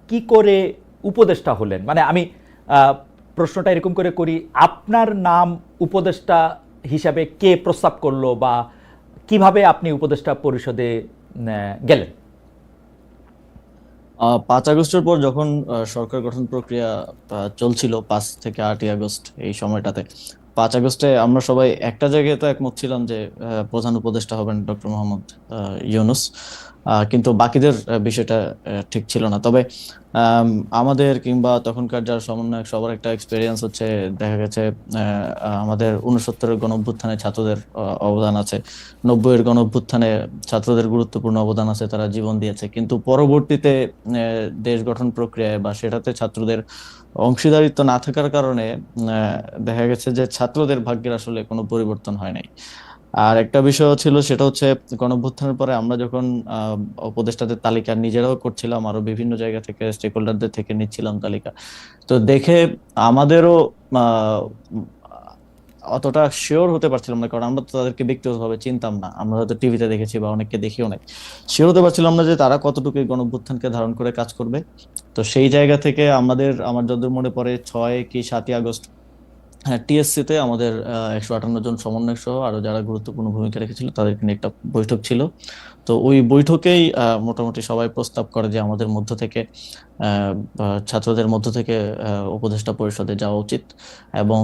কি করে উপদেষ্টা হলেন? মানে আমি প্রশ্নটা এরকম করে করি, আপনার নাম উপদেষ্টা হিসাবে কে প্রস্তাব করলো বা কিভাবে আপনি উপদেষ্টা পরিষদে গেলেন? 5 আগস্টের পর যখন সরকার গঠন প্রক্রিয়া চলছিল, 5 থেকে 8 আগস্ট এই সময়টাতে, 5 আগস্টে আমরা সবাই একটা জায়গায় তো একমত ছিলাম যে প্রধান উপদেষ্টা হবেন ডক্টর মোহাম্মদ ইউনূস। কিন্তু বাকিদের বিষয়টা ঠিক ছিল না। তবে আম, আমাদের কিংবা তখনকার যারা সমন্বয়ক সবার একটা এক্সপেরিয়েন্স হচ্ছে, দেখা গেছে আমাদের 69-এর গণ অভ্যুত্থানে ছাত্রদের অবদান আছে, 90-এর গণ অভ্যুত্থানে ছাত্রদের গুরুত্বপূর্ণ অবদান আছে, তারা জীবন দিয়েছে। কিন্তু পরবর্তীতে দেশ গঠন প্রক্রিয়ায় বা সেটাতে ছাত্রদের অংশীদারিত্ব না থাকার কারণে দেখা গেছে যে ছাত্রদের ভাগ্যের আসলে কোনো পরিবর্তন হয় নাই। আর একটা বিষয় ছিল, সেটা হচ্ছে গণঅভ্যুত্থানের পরে আমরা যখন উপদেষ্টাদের তালিকা নিজেরাও করছিলাম, আরো বিভিন্ন জায়গা থেকে স্টেক হোল্ডারদের থেকে নিচ্ছিলাম তালিকা, তো দেখে আমাদেরও আহ, অতটা শিওর হতে পারছিলাম না, কারণ আমরা তো তাদেরকে ব্যক্তিগতভাবে চিনতাম না। আমরা হয়তো টিভিতে দেখেছি বা অনেককে দেখিও নাই, শিওর হতে পারছিলাম না যে তারা কতটুকু এই গণঅভ্যুত্থানকে ধারণ করে কাজ করবে। তো সেই জায়গা থেকে আমার যতদূর মনে পড়ে 6 কি 7 আগস্ট, হ্যাঁ, টিএসসি তে আমাদের 158 জন সমন্বয়ক সহ আরো যারা গুরুত্বপূর্ণ ভূমিকা রেখেছিল তাদেরকে নিয়ে একটা বৈঠক ছিল। তো ওই বৈঠকেই মোটামুটি সবাই প্রস্তাব করে যে আমাদের মধ্য থেকে বা ছাত্রদের মধ্য থেকে উপদেষ্টা পরিষদে যাওয়া উচিত। এবং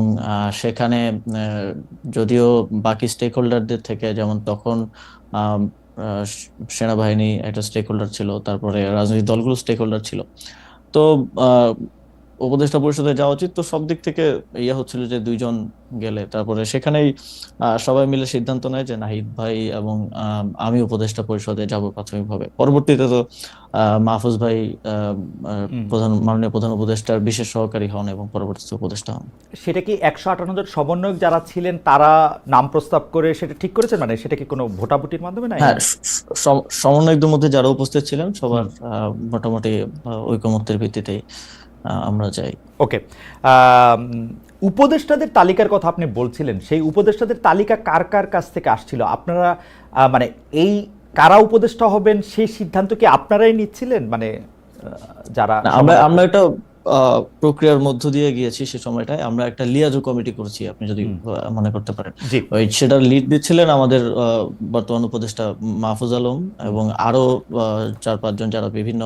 সেখানে যদিও বাকি স্টেক হোল্ডারদের থেকে, যেমন তখন আম, সেনাবাহিনী একটা স্টেক হোল্ডার ছিল, তারপরে রাজনৈতিক দলগুলো স্টেক হোল্ডার ছিল, তো উপদেষ্টা পরিষদে যাওয়া উচিত। তো সব দিক থেকে ইয়ে হচ্ছিল যে দুইজন গেলে তারপরে সেখানেই সবাই মিলে সিদ্ধান্ত নেয় যে নাহিদ ভাই এবং আমি উপদেষ্টা পরিষদে যাব প্রাথমিকভাবে। পরবর্তীতে তো মাহফুজ ভাই হুম। মাননীয় প্রধান উপদেষ্টার বিশেষ সহকারী হন এবং পরবর্তীতে উপদেষ্টা হন। সেটা কি 158 জন সমন্বয়ক যারা ছিলেন তারা নাম প্রস্তাব করে সেটা ঠিক করেছেন? মানে সেটা কি কোনো ভোটাভুটির মাধ্যমে নাই? হ্যাঁ, সমন্বয়কদের মধ্যে যারা উপস্থিত ছিলেন হুম। সবার মোটামুটি ঐকমত্যের ভিত্তিতেই আমরা যাই। ওকে। আম, উপদেষ্টাদের তালিকার কথা আপনি বলছিলেন, সেই উপদেষ্টাদের তালিকা কার কার কাছ থেকে আসছিল? আপনারা মানে এই কারা উপদেষ্টা হবেন সেই সিদ্ধান্ত কি আপনারাই নিচ্ছিলেন, মানে যারা না, আমরা সমন্বয়ক? আমরা একটা প্রক্রিয়ার মধ্য দিয়ে গিয়েছি। সে সময়টায় আমরা একটা লিয়াজো কমিটি করেছি, আপনি যদি হুম। মনে করতে পারেন। জি। ওই সেটার লিড দিচ্ছিলেন আমাদের বর্তমান উপদেষ্টা মাহফুজ আলম, হুম। এবং আরো 4-5 জন যারা বিভিন্ন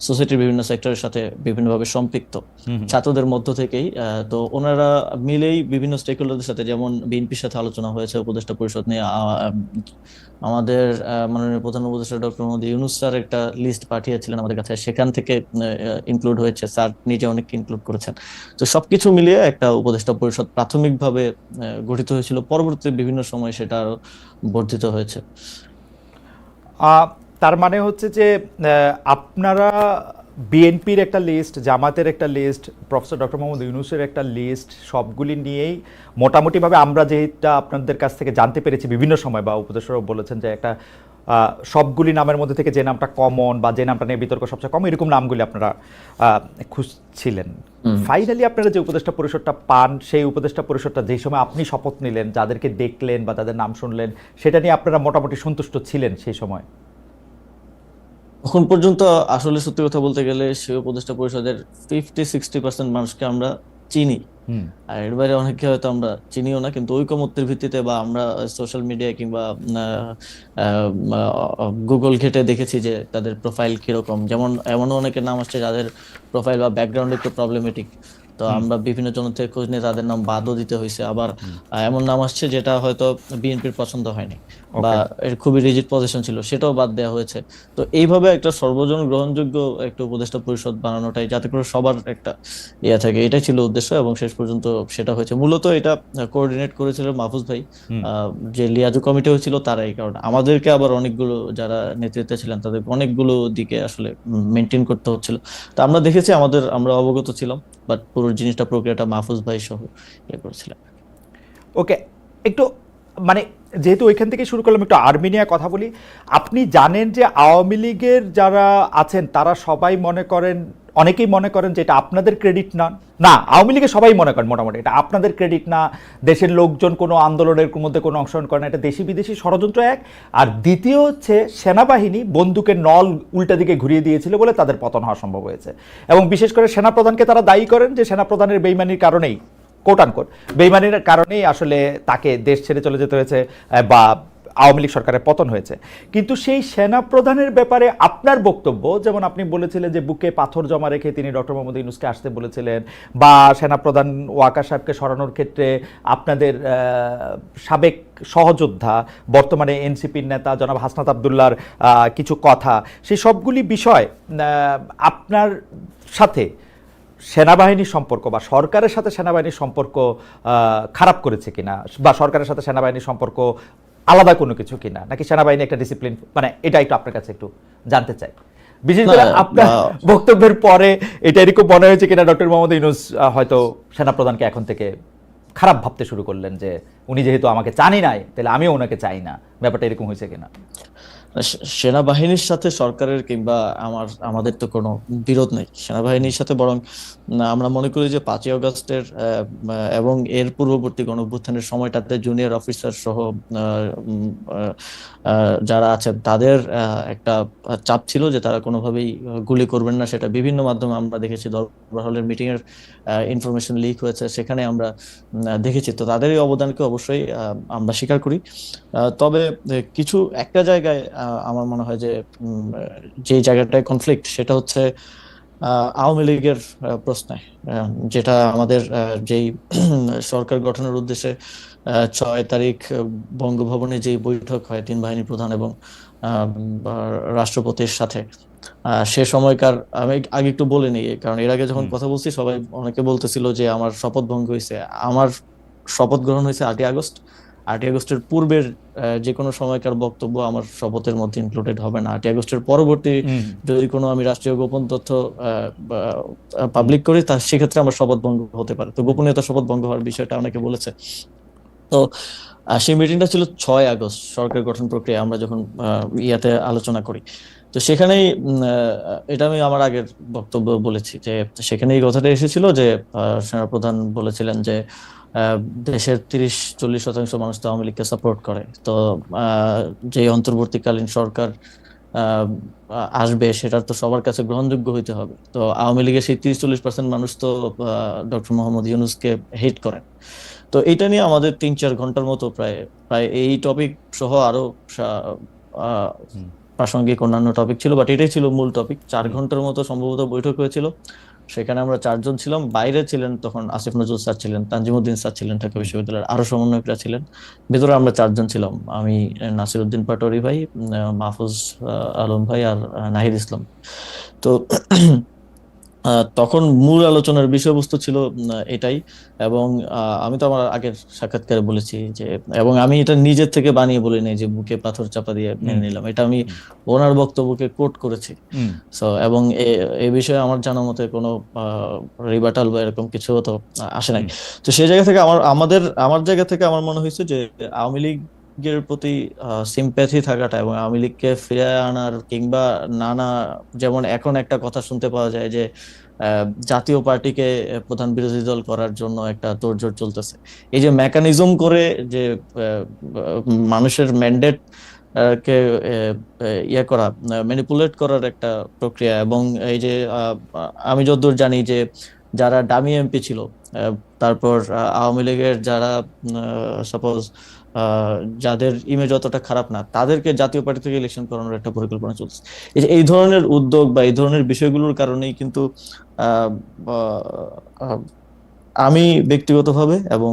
সোসাইটির বিভিন্ন সেক্টরের সাথে বিভিন্নভাবে সম্পৃক্ত হুম। হুম। ছাত্রদের মধ্য থেকেই। তো ওনারা মিলেই বিভিন্ন স্টেক হোল্ডারদের সাথে, যেমন বিএনপির সাথে আলোচনা হয়েছে উপদেষ্টা পরিষদ নিয়ে। আমাদের মাননীয় প্রধান উপদেষ্টা ডক্টর মোহাম্মদ ইউনূস স্যার একটা লিস্ট পাঠিয়েছিলেন আমাদের কাছে, সেখান থেকে ইনক্লুড হয়েছে, স্যার নিজে অনেককে ইনক্লুড করেছেন। তো সবকিছু মিলিয়ে একটা উপদেষ্টা পরিষদ প্রাথমিকভাবে গঠিত হয়েছিল। পরবর্তীতে বিভিন্ন সময় সেটা আরো বর্ধিত হয়েছে। তার মানে হচ্ছে যে আপনারা বিএনপির একটা লিস্ট, জামাতের একটা লিস্ট, প্রফেসর ডক্টর মোহাম্মদ ইউনূসের একটা লিস্ট, সবগুলি নিয়েই মোটামুটিভাবে আমরা যেটা আপনাদের কাছ থেকে জানতে পেরেছি বিভিন্ন সময়, বা উপদেষ্টারাও বলেছেন যে একটা সবগুলি নামের মধ্যে থেকে যে নামটা কমন বা যে নামটা নিয়ে বিতর্ক সবচেয়ে কম, এরকম নামগুলি আপনারা খুঁজছিলেন। হুম। ফাইনালি আপনারা যে উপদেষ্টা পরিষদটা পান, সেই উপদেষ্টা পরিষদটা যেই সময় আপনি শপথ নিলেন, যাদেরকে দেখলেন বা তাদের নাম শুনলেন, সেটা নিয়ে আপনারা মোটামুটি সন্তুষ্ট ছিলেন সেই সময়? এখন পর্যন্ত আসলে সত্যি কথা বলতে গেলে সে উপদেষ্টা পরিষদের 50-60% মানুষকে আমরা চিনি। হুম। আর এর বাইরে অনেককে হয়তো আমরা চিনিও না, কিন্তু ঐকমত্যের ভিত্তিতে বা আমরা সোশ্যাল মিডিয়ায় কিংবা গুগল ঘেটে দেখেছি যে তাদের প্রোফাইল কিরকম। যেমন এমনও অনেকের নাম আসছে যাদের প্রোফাইল বা ব্যাকগ্রাউন্ড একটু প্রবলেমেটিক, তো হুম। আমরা বিভিন্ন জন থেকে খোঁজ নিয়ে তাদের নাম বাদও দিতে হয়েছে। আবার হুম। এমন নাম আসছে যেটা হয়তো বিএনপির পছন্দ হয়নি বা ওকে। এর খুবই রিজিড পজিশন ছিল, সেটাও বাদ দেওয়া হয়েছে। তো এইভাবে একটা সর্বজন গ্রহণযোগ্য একটা উপদেষ্টা পরিষদ বানানোটাই, যাতে করে সবার একটা ইয়ে থাকে, এটাই ছিল উদ্দেশ্য এবং শেষ পর্যন্ত সেটা হয়েছে। মূলত এটা কোঅর্ডিনেট করেছিল মাহফুজ ভাই। হুম। যে লিয়াজু কমিটি হয়েছিল তারাই, কারণ আমাদেরকে আবার অনেকগুলো যারা নেতৃত্বে ছিলেন তাদের অনেকগুলো দিকে আসলে মেনটেন করতে হচ্ছিল। তো আমরা দেখেছি, আমরা অবগত ছিলাম, বাট পুরো জিনিসটা প্রক্রিয়াটা মাহফুজ ভাই সহ ইয়ে করেছিলেন। ওকে। একটু মানে যেহেতু ওইখান থেকে শুরু করলাম, একটু আর্মেনিয়া কথা বলি। আপনি জানেন যে আওয়ামী লীগের যারা আছেন তারা সবাই মনে করেন অনেকেই মনে করেন যে এটা আপনাদের ক্রেডিট না, না আওয়ামী লীগের সবাই মনে করেন মোটামুটি এটা আপনাদের ক্রেডিট না, দেশের লোকজন কোনো আন্দোলনের মধ্যে কোনো অংশগ্রহণ করে না, এটা দেশি বিদেশি ষড়যন্ত্র এক। আর দ্বিতীয় হচ্ছে সেনাবাহিনী বন্দুকের নল উল্টা দিকে ঘুরিয়ে দিয়েছিল বলে তাদের পতন হওয়া সম্ভব হয়েছে। এবং বিশেষ করে সেনাপ্রধানকে তারা দায়ী করেন যে সেনাপ্রধানের বেইমানির কারণেই, কোট আনকোট বেইমানির কারণেই আসলে তাকে দেশ ছেড়ে চলে যেতে হয়েছে বা আওয়ামী লীগ সরকারের পতন হয়েছে। কিন্তু সেই সেনা প্রধানের ব্যাপারে আপনার বক্তব্য, যেমন আপনি বলেছিলেন যে বুকে পাথর জমা রেখে তিনি ডক্টর মোহাম্মদ ইউনূসকে আসতে বলেছিলেন, বা সেনাপ্রধান ওয়াকার সাহেবকে সরানোর ক্ষেত্রে আপনাদের সাবেক সহযোদ্ধা বর্তমানে এনসিপির নেতা জনাব হাসনাত আবদুল্লাহর কিছু কথা, সেই সবগুলি বিষয় আপনার সাথে সেনাবাহিনীর সম্পর্ক বা সরকারের সাথে সেনাবাহিনীর সম্পর্ক খারাপ করেছে কিনা, বা সরকারের সাথে সেনাবাহিনীর সম্পর্ক আলাদা কোনো কিছু কিনা, নাকি সেনাবাহিনী একটা ডিসিপ্লিন, মানে এটা একটু আপনার কাছে একটু জানতে চাই। বিশেষ করে আপনার বক্তব্যের পরে এটা এরকম মনে হয়েছে কিনা ডক্টর মোহাম্মদ ইউনূস হয়তো সেনাপ্রধানকে এখন থেকে খারাপ ভাবতে শুরু করলেন যে উনি যেহেতু আমাকে চানই নাই তাহলে আমিও ওনাকে চাই না, ব্যাপারটা এরকম হয়েছে কিনা? সেনাবাহিনীর সাথে সরকারের কিংবা আমাদের তো কোনো বিরোধ নেই সেনাবাহিনীর সাথে, বরং আমরা মনে করি যে 5ই আগস্টের এবং এর পূর্ববর্তী গণঅভ্যুত্থানের সময়টাতে জুনিয়র অফিসার সহ যারা আছেন তাদের একটা চাপ ছিল যে তারা কোনোভাবেই গুলি করবেন না। সেটা বিভিন্ন মাধ্যমে আমরা দেখেছি, দরবার হলের মিটিং এর ইনফরমেশন লিক হয়েছে, সেখানে আমরা দেখেছি। তো তাদের এই অবদানকে অবশ্যই আমরা স্বীকার করি। তবে কিছু একটা জায়গায় আমার মনে হয় যে যে জায়গাটায় কনফ্লিক্ট সেটা হচ্ছে আওয়ামী লীগের প্রশ্নে, যেটা আমাদের যেই সরকার গঠনের উদ্দেশ্যে 6 তারিখ বঙ্গভবনে যে বৈঠক হয় 3 বাহিনী প্রধান এবং রাষ্ট্রপতির সাথে, সে সময়কার আমি আগে একটু বলে নিই, কারণ এর আগে যখন কথা বলছি সবাই অনেকে বলতেছিল যে আমার শপথ ভঙ্গ হয়েছে। আমার শপথ গ্রহণ হয়েছে 8ই আগস্ট। 8ই আগস্টের পূর্বের যে কোনো সময়কার বক্তব্য আমার শপথের মধ্যে ইনক্লুডেড হবে না। 8ই আগস্টের পরবর্তী যদি কোনো আমি রাষ্ট্রীয় গোপন তথ্য পাবলিক করি তা সেক্ষেত্রে আমার শপথ ভঙ্গ হতে পারে। তো গোপনীয়তা শপথ ভঙ্গ হওয়ার বিষয়টা অনেকে বলেছে। তো সেই মিটিংটা ছিল 6 আগস্ট, সরকার গঠন প্রক্রিয়া আমরা যখন ইয়াতে আলোচনা করি। তো সেখানেই এটা আমি আমার আগের বক্তব্য বলেছি যে সেখানে এই কথাটা এসেছিল যে সেনাপ্রধান বলেছিলেন যে দেশের 30-40% মানুষ তো আওয়ামী লীগকে সাপোর্ট করে। তো যে অন্তর্বর্তীকালীন সরকার আসবে সেটার তো সবার কাছে গ্রহণযোগ্য হইতে হবে। তো আওয়ামী লীগের সেই 30-40% মানুষ তো ডক্টর মোহাম্মদ ইউনূসকে হেট করেন। তো এটা নিয়ে আমাদের 3-4 ঘন্টার মতো প্রায় প্রায় এই টপিক সহ আরো প্রাসঙ্গিক অন্যান্য টপিক ছিল, বাট এটাই ছিল মূল টপিক। 4 ঘন্টার মতো সম্ভবত বৈঠক হয়েছিল। সেখানে আমরা 4 জন ছিলাম। বাইরে ছিলেন তখন আসিফ নজরুল স্যার ছিলেন, তানজিমউদ্দিন স্যার ছিলেন ঢাকা বিশ্ববিদ্যালয়ের, আরো সমন্বয়করা ছিলেন। ভেতরে আমরা 4 জন ছিলাম, আমি, নাসিরউদ্দিন পাটোয়ারি ভাই, মাহফুজ আলম ভাই আর নাহিদ ইসলাম। তো তখন মূল আলোচনার বিষয়বস্তু ছিল এটাই। এবং আমি তো আমার আগের সাক্ষাৎকারে বলেছি যে, এবং আমি এটা নিজের থেকে বানিয়ে বলি নাই যে বুকে পাথর চাপা দিয়ে মেনে নিলাম, এটা আমি ওনার বক্তব্যকে কোট করেছি। সো এবং এই বিষয়ে আমার জানা মতে কোনো রিবাটাল বা এরকম কিছু তো আসে নাই। তো সেই জায়গা থেকে আমার জায়গা থেকে আমার মনে হয়েছে যে আওয়ামী লীগের প্রতি সিম্প্যাথি থাকাটা এবং আওয়ামী লীগকে ফিরে আনার কিংবা নানা, যেমন এখন একটা কথা শুনতে পাওয়া যায় যে জাতীয় পার্টিকে প্রধান বিরোধী দল করার জন্য একটা তোড়জোড় চলতেছে। এই যে মেকানিজম করে যে মানুষের ম্যান্ডেট কে ইয়ে করা, ম্যানিপুলেট করার একটা প্রক্রিয়া। এবং এই যে আমি যতদূর জানি যে যারা ডামি এমপি ছিল, তারপর আওয়ামী লীগের যারা সাপোজ যাদের ইমেজ অতটা খারাপ না, তাদেরকে জাতীয় পার্টি থেকে ইলেকশন করানোর একটা পরিকল্পনা চলছে। এই ধরনের উদ্যোগ বা এই ধরনের বিষয়গুলোর কারণেই কিন্তু আমি ব্যক্তিগতভাবে এবং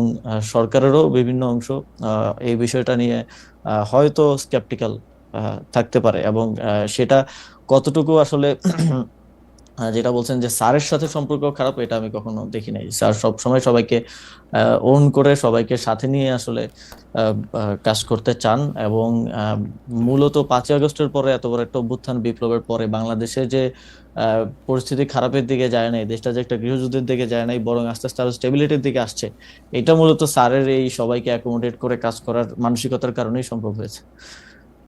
সরকারেরও বিভিন্ন অংশ এই বিষয়টা নিয়ে হয়তো স্কেপটিক্যাল থাকতে পারে। এবং সেটা কতটুকু আসলে যেটা বলছেন যে স্যারের সাথে সম্পর্ক খারাপ, এটা আমি কখনো দেখি নাই। স্যার সবসময় সবাইকে ওন করে সবাইকে সাথে নিয়ে আসলে কাজ করতে চান। এবং মূলত 5ই আগস্টের পরে এত বড় একটা অভ্যুত্থান বিপ্লবের পরে বাংলাদেশে যে পরিস্থিতি খারাপের দিকে যায় নাই, দেশটা যে একটা গৃহযুদ্ধের দিকে যায় নাই, বরং আস্তে আস্তে আরো স্টেবিলিটির দিকে আসছে, এটা মূলত স্যারের এই সবাইকে অ্যাকোমোডেট করে কাজ করার মানসিকতার কারণেই সম্ভব হয়েছে।